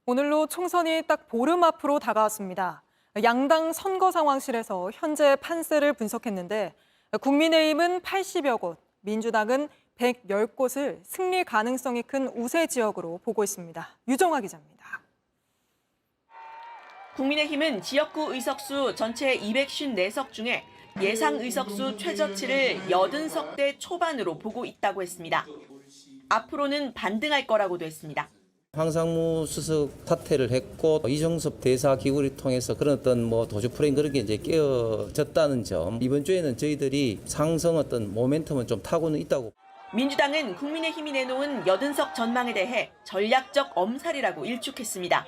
오늘로 총선이 딱 보름 앞으로 다가왔습니다. 양당 선거 상황실에서 현재 판세를 분석했는데 국민의힘은 80여 곳, 민주당은 110곳을 승리 가능성이 큰 우세 지역으로 보고 있습니다. 유정화 기자입니다. 국민의힘은 지역구 의석수 전체 254석 중에 예상 의석수 최저치를 80석대 초반으로 보고 있다고 했습니다. 앞으로는 반등할 거라고도 했습니다. 황상무 수석 사퇴를 했고 이정섭 대사 기구를 통해서 그런 어떤 도주 프레임 그런 게 이제 깨어졌다는 점. 이번 주에는 저희들이 상승 어떤 모멘텀은 좀 타고는 있다고. 민주당은 국민의힘이 내놓은 80석 전망에 대해 전략적 엄살이라고 일축했습니다.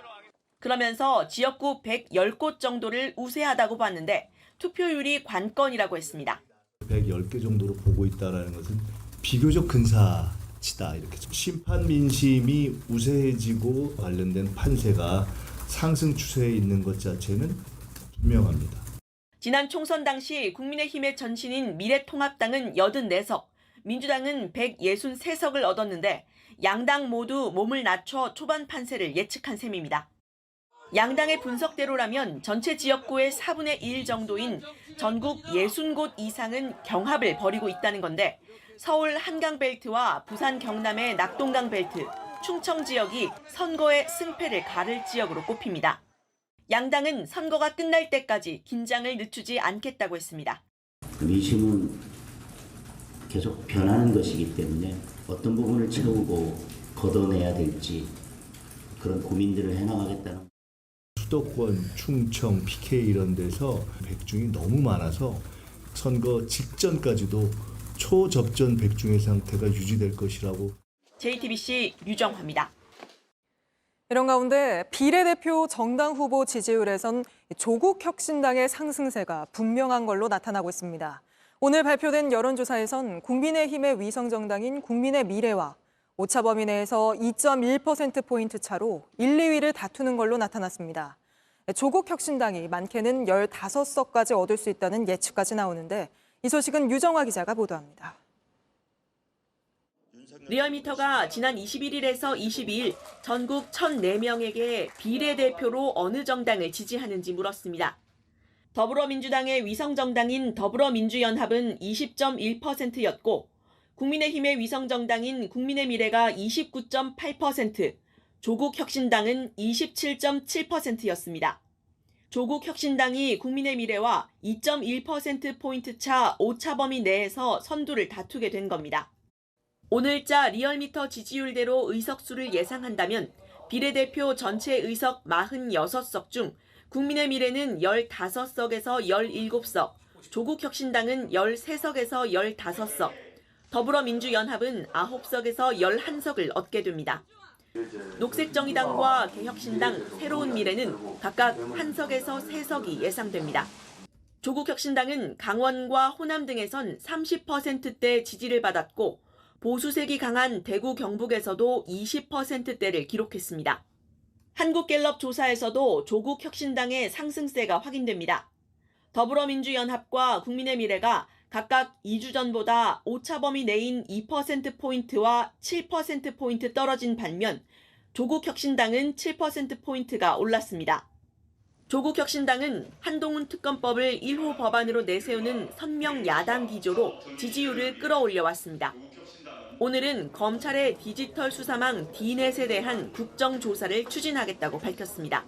그러면서 지역구 110곳 정도를 우세하다고 봤는데 투표율이 관건이라고 했습니다. 110개 정도로 보고 있다는 것은 비교적 근사치다. 이렇게 심판 민심이 우세해지고 관련된 판세가 상승 추세에 있는 것 자체는 분명합니다. 지난 총선 당시 국민의힘의 전신인 미래통합당은 84석, 민주당은 163석을 얻었는데 양당 모두 몸을 낮춰 초반 판세를 예측한 셈입니다. 양당의 분석대로라면 전체 지역구의 4분의 1 정도인 전국 60곳 이상은 경합을 벌이고 있다는 건데 서울 한강벨트와 부산 경남의 낙동강벨트, 충청 지역이 선거의 승패를 가를 지역으로 꼽힙니다. 양당은 선거가 끝날 때까지 긴장을 늦추지 않겠다고 했습니다. 민심은 계속 변하는 것이기 때문에 어떤 부분을 채우고 걷어내야 될지 그런 고민들을 해나가겠다는. 수도권, 충청, PK 이런 데서 백중이 너무 많아서 선거 직전까지도 초접전 백중의 상태가 유지될 것이라고. JTBC 유정화입니다. 이런 가운데 비례대표 정당 후보 지지율에선 조국혁신당의 상승세가 분명한 걸로 나타나고 있습니다. 오늘 발표된 여론조사에선 국민의힘의 위성정당인 국민의미래와 오차범위 내에서 2.1%포인트 차로 1, 2위를 다투는 걸로 나타났습니다. 조국혁신당이 많게는 15석까지 얻을 수 있다는 예측까지 나오는데 이 소식은 유정화 기자가 보도합니다. 리얼미터가 지난 21일에서 22일 전국 1,004명에게 비례대표로 어느 정당을 지지하는지 물었습니다. 더불어민주당의 위성정당인 더불어민주연합은 20.1%였고 국민의힘의 위성정당인 국민의미래가 29.8%, 조국혁신당은 27.7%였습니다. 조국혁신당이 국민의미래와 2.1%포인트 차 오차범위 내에서 선두를 다투게 된 겁니다. 오늘자 리얼미터 지지율대로 의석수를 예상한다면 비례대표 전체 의석 46석 중 국민의미래는 15석에서 17석, 조국혁신당은 13석에서 15석, 더불어민주연합은 9석에서 11석을 얻게 됩니다. 녹색정의당과 개혁신당, 새로운미래는 각각 1석에서 3석이 예상됩니다. 조국혁신당은 강원과 호남 등에선 30%대 지지를 받았고 보수색이 강한 대구 경북에서도 20%대를 기록했습니다. 한국갤럽 조사에서도 조국혁신당의 상승세가 확인됩니다. 더불어민주연합과 국민의미래가 각각 2주 전보다 오차범위 내인 2%포인트와 7%포인트 떨어진 반면 조국혁신당은 7%포인트가 올랐습니다. 조국혁신당은 한동훈 특검법을 1호 법안으로 내세우는 선명 야당 기조로 지지율을 끌어올려왔습니다. 오늘은 검찰의 디지털 수사망 D넷에 대한 국정조사를 추진하겠다고 밝혔습니다.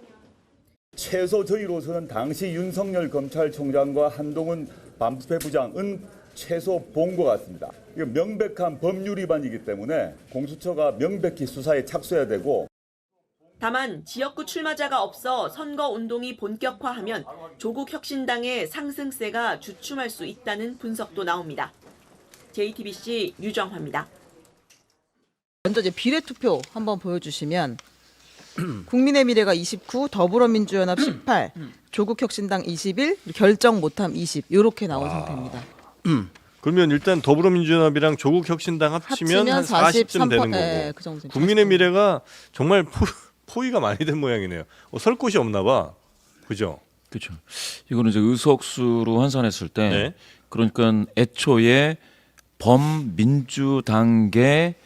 최소 저희로서는 당시 윤석열 검찰총장과 한동훈 반부패부장은 최소 본 것 같습니다. 이거 명백한 법률 위반이기 때문에 공수처가 명백히 수사에 착수해야 되고. 다만 지역구 출마자가 없어 선거운동이 본격화하면 조국혁신당의 상승세가 주춤할 수 있다는 분석도 나옵니다. JTBC 유정화입니다. 먼저 이제 비례투표 한번 보여주시면 국민의미래가 29, 더불어민주연합 18, 조국혁신당 21, 결정 못함 20 이렇게 나온 상태입니다. 그러면 일단 더불어민주연합이랑 조국혁신당 합치면 한 40쯤 되는 거고 네, 그 정도 국민의미래가 정말 포위가 많이 된 모양이네요. 설 곳이 없나 봐. 그죠? 그렇죠. 이거는 이제 의석수로 환산했을 때 그러니까 애초에 범민주당계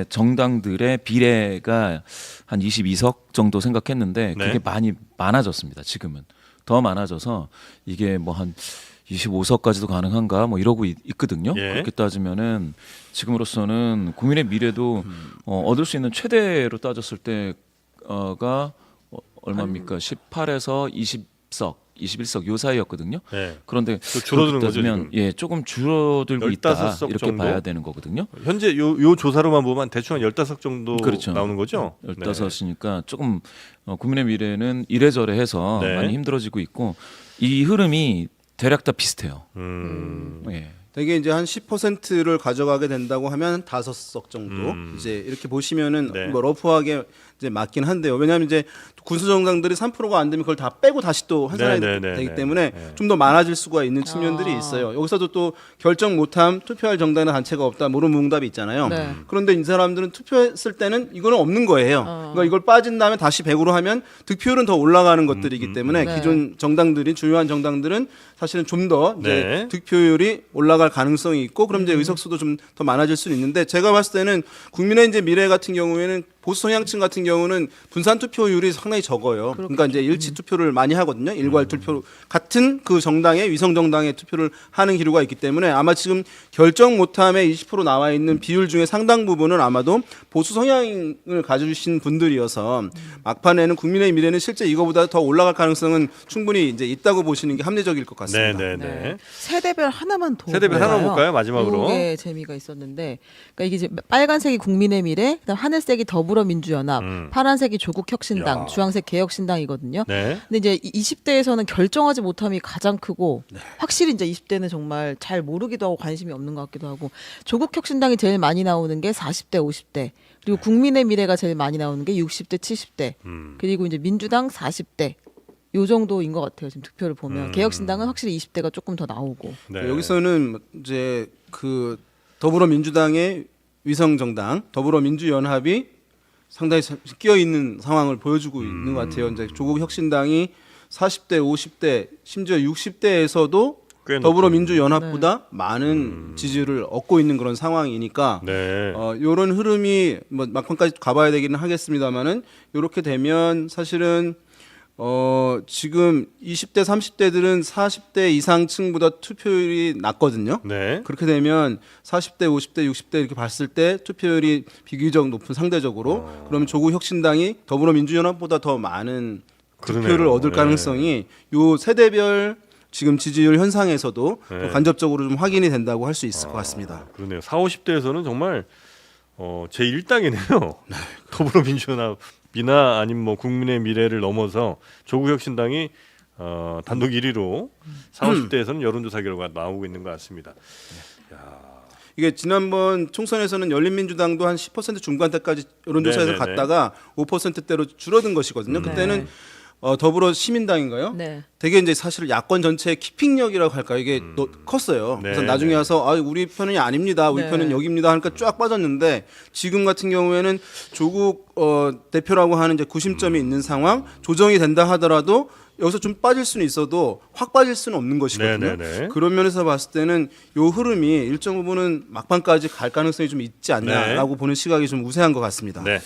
정당들의 비례가 한 22석 정도 생각했는데 네. 그게 많이 많아졌습니다. 지금은 더 많아져서 이게 뭐 한 25석까지도 가능한가 뭐 이러고 있거든요. 예. 그렇게 따지면은 지금으로서는 국민의 미래도 얻을 수 있는 최대로 따졌을 때가 얼마입니까? 18에서 20석, 21석 요 사이였거든요. 네. 그런데 또 줄어드는 그렇게 거죠, 따지면 지금. 예, 조금 줄어들고 있다 15석 이렇게 정도? 봐야 되는 거거든요. 현재 요 조사로만 보면 대충 한 15석 정도 그렇죠. 나오는 거죠? 15이니까 조금 국민의 미래는 이래저래 해서 네. 많이 힘들어지고 있고 이 흐름이 대략 다 비슷해요. 예. 되게 이제 한 10%를 가져가게 된다고 하면 5석 정도 이제 이렇게 보시면은 네. 뭐 러프하게 이제 맞긴 한데요. 왜냐하면 이제 군수 정당들이 3%가 안 되면 그걸 다 빼고 다시 또 환산이 되기 때문에 좀 더 많아질 수가 있는 측면들이 있어요. 여기서도 또 결정 못함 투표할 정당이나 단체가 없다 모르무응답이 있잖아요. 네. 그런데 이 사람들은 투표했을 때는 이거는 없는 거예요. 그러니까 이걸 빠진 다음에 다시 100으로 하면 득표율은 더 올라가는 것들이기 때문에 네. 기존 정당들이 주요한 정당들은 사실은 좀 더 이제 네. 득표율이 올라갈 가능성이 있고 그럼 이제 의석수도 좀 더 많아질 수는 있는데 제가 봤을 때는 국민의 이제 미래 같은 경우에는 보수 성향층 같은 경우는 분산 투표율이 상당히 적어요. 그러니까 이제 일치 투표를 많이 하거든요. 일괄 투표 같은 그 정당의 위성 정당의 투표를 하는 기류가 있기 때문에 아마 지금 결정 못함에 20% 나와 있는 비율 중에 상당 부분은 아마도 보수 성향을 가지신 분들이어서 막판에는 국민의 미래는 실제 이거보다 더 올라갈 가능성은 충분히 이제 있다고 보시는 게 합리적일 것 같습니다. 네네네. 세대별 하나만 더 세대별 하나 볼까요? 볼까요? 마지막으로. 이게 재미가 있었는데, 그러니까 이게 이제 빨간색이 국민의미래, 그다음 하늘색이 더불어민주연합, 파란색이 조국혁신당, 야. 주황색 개혁신당이거든요. 네. 근데 이제 20대에서는 결정하지 못함이 가장 크고 확실히 이제 20대는 정말 잘 모르기도 하고 관심이 없는 것 같기도 하고 조국혁신당이 제일 많이 나오는 게 40대, 50대 그리고 국민의 미래가 제일 많이 나오는 게 60대, 70대 그리고 이제 민주당 40대 요 정도인 것 같아요. 지금 득표를 보면 개혁신당은 확실히 20대가 조금 더 나오고. 네. 여기서는 이제 그 더불어민주당의 위성 정당 더불어민주연합이 상당히 끼어 있는 상황을 보여주고 있는 것 같아요. 이제 조국 혁신당이 40대, 50대, 심지어 60대에서도 꽤 더불어민주연합보다 많은 지지를 얻고 있는 그런 상황이니까 네. 이런 흐름이 뭐 막판까지 가봐야 되기는 하겠습니다만은 이렇게 되면 사실은 지금 20대, 30대들은 40대 이상 층보다 투표율이 낮거든요. 네. 그렇게 되면 40대, 50대, 60대 이렇게 봤을 때 투표율이 비교적 높은 상대적으로 그러면 조국 혁신당이 더불어민주연합보다 더 많은 그러네요. 득표를 얻을 네. 가능성이 요 세대별 지금 지지율 현상에서도 네. 또 간접적으로 좀 확인이 된다고 할 수 있을 것 같습니다. 그러네요. 40, 50대에서는 정말 제 1당이네요. 더불어민주연합이나 아니면 뭐 국민의 미래를 넘어서 조국혁신당이 단독 1위로 40, 50대에서는 여론조사 결과가 나오고 있는 것 같습니다. 이게 지난번 총선에서는 열린민주당도 한 10% 중반대까지 여론조사에서 네네네. 갔다가 5%대로 줄어든 것이거든요. 그때는 더불어 시민당인가요? 네. 되게 이제 사실 야권 전체의 키핑력이라고 할까 이게 컸어요. 네, 그래서 나중에 네. 와서 우리 편이 아닙니다. 우리 네. 편은 여기입니다. 하니까 쫙 빠졌는데 지금 같은 경우에는 조국 대표라고 하는 이제 구심점이 있는 상황 조정이 된다 하더라도 여기서 좀 빠질 수는 있어도 확 빠질 수는 없는 것이거든요. 네네네. 그런 면에서 봤을 때는 요 흐름이 일정 부분은 막판까지 갈 가능성이 좀 있지 않냐라고 보는 시각이 좀 우세한 것 같습니다. 네.